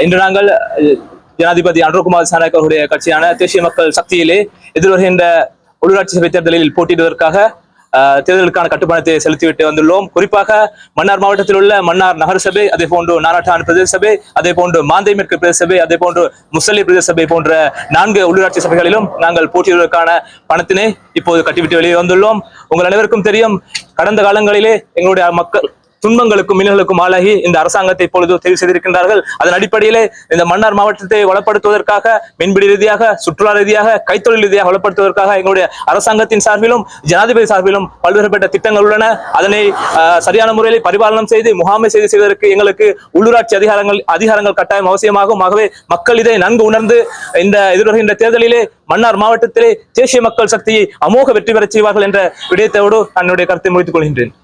இன்று நாங்கள் ஜனாதிபதி அனுரகுமார் திசாநாயக்க அவருடைய கட்சியான தேசிய மக்கள் சக்தியிலே எதிர்வருகின்ற உள்ளூராட்சி சபை தேர்தலில் போட்டியிடுவதற்காக தேர்தலுக்கான கட்டுப்பாட்டத்தை செலுத்திவிட்டு வந்துள்ளோம். குறிப்பாக மன்னார் மாவட்டத்தில் உள்ள மன்னார் நகர சபை, அதே போன்று நாராட்டான் பிரதேச சபை, அதே போன்று மாந்தை மேற்கு பிரதேச சபை, அதே போன்று முசலி பிரதேச சபை போன்ற 4 உள்ளூராட்சி சபைகளிலும் நாங்கள் போட்டியிடுவதற்கான பணத்தினை இப்போது கட்டிவிட்டு வெளியே வந்துள்ளோம். உங்கள் அனைவருக்கும் தெரியும், கடந்த காலங்களிலே எங்களுடைய மக்கள் துன்பங்களுக்கும் மின்னலுக்கும் ஆளாகி இந்த அரசாங்கத்தை இப்பொழுது தெரிவு செய்திருக்கின்றார்கள். அதன் அடிப்படையிலே இந்த மன்னார் மாவட்டத்தை வளப்படுத்துவதற்காக மீன்பிடி ரீதியாக, சுற்றுலா ரீதியாக, கைத்தொழில் ரீதியாக வளப்படுத்துவதற்காக எங்களுடைய அரசாங்கத்தின் சார்பிலும் ஜனாதிபதி சார்பிலும் பல்வேறுபட்ட திட்டங்கள் உள்ளன. அதனை சரியான முறையில் பரிபாலனம் செய்து முகாமை செய்வதற்கு எங்களுக்கு உள்ளூராட்சி அதிகாரங்கள் கட்டாயம் அவசியமாகும். ஆகவே மக்கள் இதை நன்கு உணர்ந்து இந்த எதிர்வருகின்ற தேர்தலிலே மன்னார் மாவட்டத்திலே தேசிய மக்கள் சக்தியை அமோக வெற்றி பெறச் செய்வார்கள் என்ற விடயத்தோடு என்னுடைய கருத்தை முடித்துக் கொள்கின்றேன்.